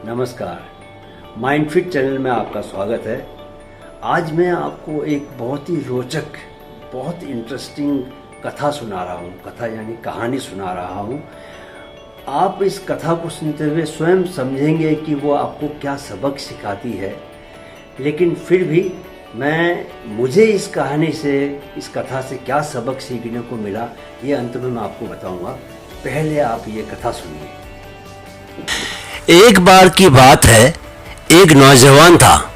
नमस्कार, माइंडफिट चैनल में आपका स्वागत है। आज मैं आपको एक बहुत ही रोचक, बहुत इंटरेस्टिंग कथा सुना रहा हूँ। कथा यानी कहानी सुना रहा हूँ। आप इस कथा को सुनते हुए स्वयं समझेंगे कि वो आपको क्या सबक सिखाती है। लेकिन फिर भी मुझे इस कहानी से, इस कथा से क्या सबक सीखने को मिला, ये अंत में मैं आपको बताऊँगा। पहले आप ये कथा सुनिए। एक बार की बात है, एक नौजवान था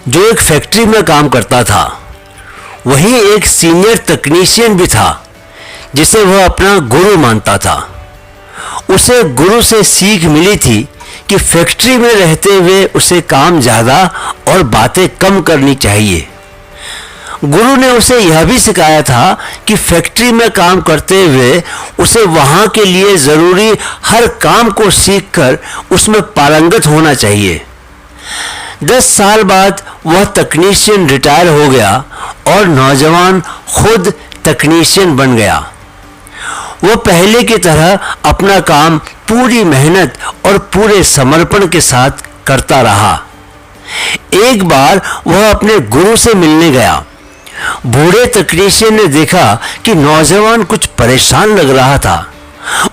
जो एक फैक्ट्री में काम करता था। वहीं एक सीनियर तकनीशियन भी था जिसे वह अपना गुरु मानता था। उसे गुरु से सीख मिली थी कि फैक्ट्री में रहते हुए उसे काम ज़्यादा और बातें कम करनी चाहिए। गुरु ने उसे यह भी सिखाया था कि फैक्ट्री में काम करते हुए उसे वहाँ के लिए ज़रूरी हर काम को सीखकर उसमें पारंगत होना चाहिए। 10 साल बाद वह तकनीशियन रिटायर हो गया और नौजवान खुद तकनीशियन बन गया। वह पहले की तरह अपना काम पूरी मेहनत और पूरे समर्पण के साथ करता रहा। एक बार वह अपने गुरु से मिलने गया। बूढ़े तकनीशियन ने देखा कि नौजवान कुछ परेशान लग रहा था।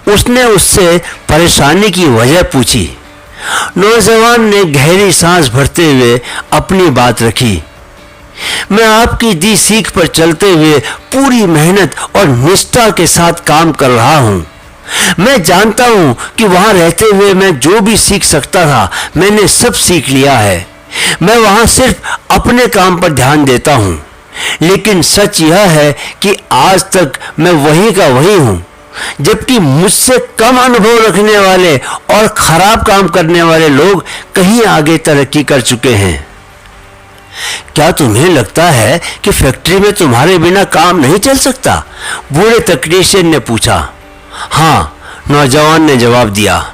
उसने उससे परेशानी की वजह पूछी। नौजवान ने गहरी सांस भरते हुए अपनी बात रखी। मैं आपकी दी सीख पर चलते हुए पूरी मेहनत और निष्ठा के साथ काम कर रहा हूँ। मैं जानता हूँ कि वहाँ रहते हुए मैं जो भी सीख सकता था मैंने सब सीख लिया है। मैं वहाँ सिर्फ अपने काम पर ध्यान देता हूँ। लेकिन सच यह है कि आज तक मैं वही का वही हूँ, जबकि मुझसे कम अनुभव रखने वाले और खराब काम करने वाले लोग कहीं आगे तरक्की कर चुके हैं। क्या तुम्हें लगता है कि फैक्ट्री में तुम्हारे बिना काम नहीं चल सकता? बूढ़े तकनीशियन ने पूछा। हाँ, नौजवान ने जवाब दिया।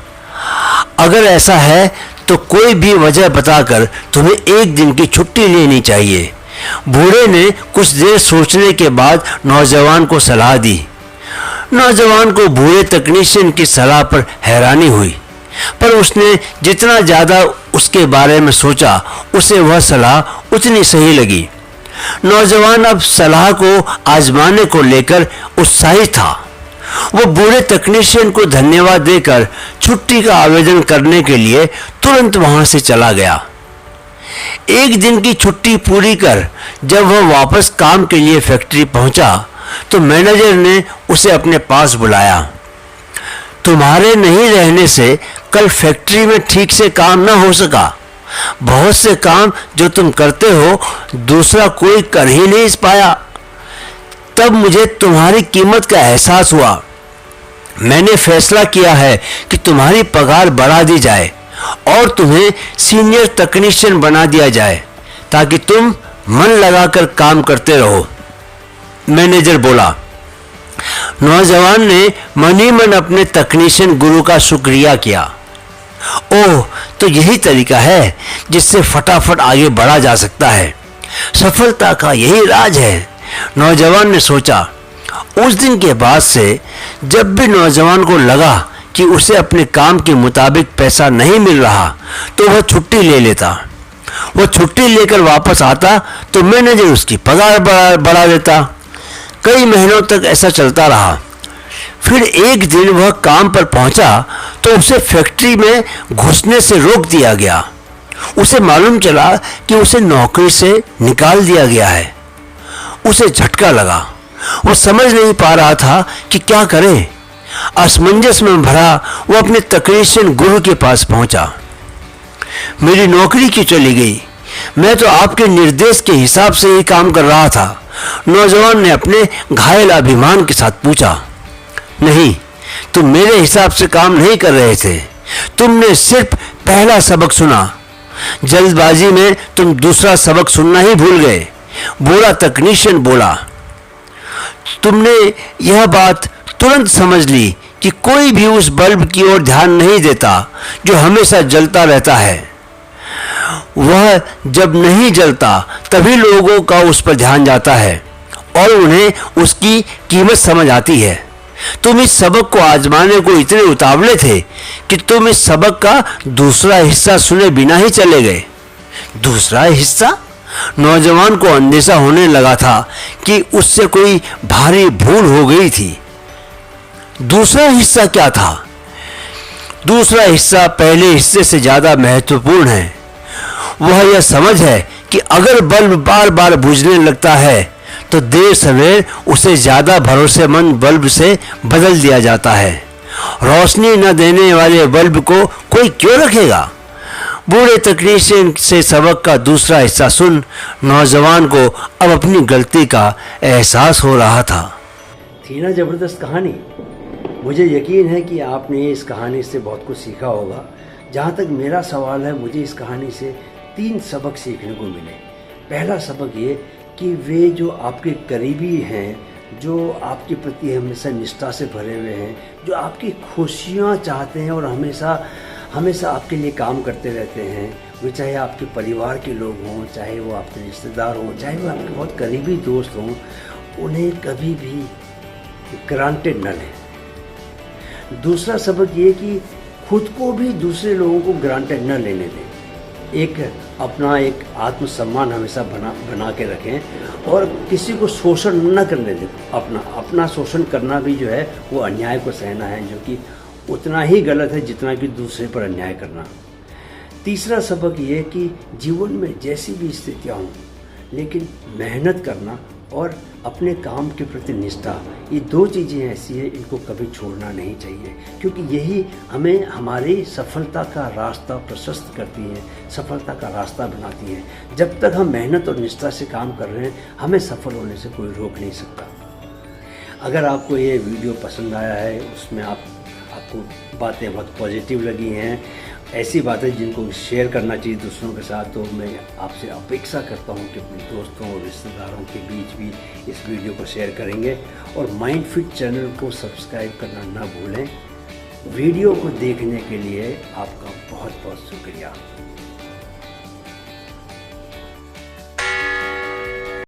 अगर ऐसा है तो कोई भी वजह बताकर तुम्हें एक दिन की छुट्टी लेनी चाहिए। बूढ़े ने कुछ देर सोचने के बाद नौजवान को सलाह दी। नौजवान को बूढ़े तकनीशियन की सलाह पर हैरानी हुई, पर उसने जितना ज़्यादा उसके बारे में सोचा उसे वह सलाह उतनी सही लगी। नौजवान अब सलाह को आजमाने को लेकर उत्साहित था। वह बूढ़े तकनीशियन को धन्यवाद देकर छुट्टी का आवेदन करने के लिए तुरंत वहां से चला गया। एक दिन की छुट्टी पूरी कर जब वह वापस काम के लिए फैक्ट्री पहुंचा तो मैनेजर ने उसे अपने पास बुलाया। तुम्हारे नहीं रहने से कल फैक्ट्री में ठीक से काम न हो सका। बहुत से काम जो तुम करते हो दूसरा कोई कर ही नहीं पाया। तब मुझे तुम्हारी कीमत का एहसास हुआ। मैंने फैसला किया है कि तुम्हारी पगार बढ़ा दी जाए और तुम्हें सीनियर तकनीशियन बना दिया जाए ताकि तुम मन लगाकर काम करते रहो। मैनेजर बोला। नौजवान ने मन ही मन अपने तकनीशियन गुरु का शुक्रिया किया। ओह, तो यही तरीका है जिससे फटाफट आगे बढ़ा जा सकता है। सफलता का यही राज है, नौजवान ने सोचा। उस दिन के बाद से जब भी नौजवान को लगा कि उसे अपने काम के मुताबिक पैसा नहीं मिल रहा तो वह छुट्टी ले लेता। वह छुट्टी लेकर वापस आता तो मैनेजर उसकी पगार बढ़ा देता। कई महीनों तक ऐसा चलता रहा। फिर एक दिन वह काम पर पहुंचा तो उसे फैक्ट्री में घुसने से रोक दिया गया। उसे मालूम चला कि उसे नौकरी से निकाल दिया गया है। उसे झटका लगा। वो समझ नहीं पा रहा था कि क्या करे। असमंजस में भरा वो अपने तकनीशियन गुरु के पास पहुंचा। मेरी नौकरी क्यों चली गई? मैं तो आपके निर्देश के हिसाब से ही काम कर रहा था, नौजवान ने अपने घायल अभिमान के साथ पूछा। नहीं, तुम मेरे हिसाब से काम नहीं कर रहे थे। तुमने सिर्फ पहला सबक सुना। जल्दबाजी में तुम दूसरा सबक सुनना ही भूल गए, बूढ़ा तकनीशियन बोला। तुमने यह बात तुरंत समझ ली कि कोई भी उस बल्ब की ओर ध्यान नहीं देता जो हमेशा जलता रहता है। वह जब नहीं जलता तभी लोगों का उस पर ध्यान जाता है और उन्हें उसकी कीमत समझ आती है। तुम इस सबक को आजमाने को इतने उतावले थे कि तुम इस सबक का दूसरा हिस्सा सुने बिना ही चले गए। दूसरा हिस्सा? नौजवान को अंदेशा होने लगा था कि उससे कोई भारी भूल हो गई थी। दूसरा हिस्सा क्या था? दूसरा हिस्सा पहले हिस्से से ज्यादा महत्वपूर्ण है। वह यह समझ है कि अगर बल्ब बार बार बुझने लगता है तो देर सवेर उसे ज्यादा भरोसेमंद बल्ब से बदल दिया जाता है। रोशनी न देने वाले बल्ब को कोई क्यों रखेगा? बूढ़े तकनीशियन से सबक का दूसरा हिस्सा सुन नौजवान को अब अपनी गलती का एहसास हो रहा था। थी ना जबरदस्त कहानी। मुझे यकीन है कि आपने इस कहानी से बहुत कुछ सीखा होगा। जहाँ तक मेरा सवाल है, मुझे इस कहानी से 3 सबक सीखने को मिले। पहला सबक ये कि वे जो आपके करीबी हैं, जो आपके प्रति हमेशा निष्ठा से भरे हुए हैं, जो आपकी खुशियाँ चाहते हैं और हमेशा आपके लिए काम करते रहते हैं, वो चाहे आपके परिवार के लोग हों, चाहे वो आपके रिश्तेदार हों, चाहे वो आपके बहुत करीबी दोस्त हों, उन्हें कभी भी ग्रांटेड न लें। दूसरा सबक ये कि खुद को भी दूसरे लोगों को ग्रांटेड न लेने दें। अपना एक आत्मसम्मान हमेशा बना के रखें और किसी को शोषण न करने दें। अपना शोषण करना भी जो है वो अन्याय को सहना है, जो कि उतना ही गलत है जितना कि दूसरे पर अन्याय करना। तीसरा सबक ये कि जीवन में जैसी भी स्थितियाँ हों, लेकिन मेहनत करना और अपने काम के प्रति निष्ठा, ये 2 चीज़ें ऐसी हैं, इनको कभी छोड़ना नहीं चाहिए, क्योंकि यही हमें हमारी सफलता का रास्ता प्रशस्त करती है, सफलता का रास्ता बनाती है। जब तक हम मेहनत और निष्ठा से काम कर रहे हैं, हमें सफल होने से कोई रोक नहीं सकता। अगर आपको ये वीडियो पसंद आया है, उसमें आपको बातें बहुत पॉजिटिव लगी हैं, ऐसी बातें जिनको शेयर करना चाहिए दूसरों के साथ, तो मैं आपसे अपेक्षा करता हूं कि अपने दोस्तों और रिश्तेदारों के बीच भी इस वीडियो को शेयर करेंगे और माइंड फिट चैनल को सब्सक्राइब करना ना भूलें। वीडियो को देखने के लिए आपका बहुत बहुत शुक्रिया।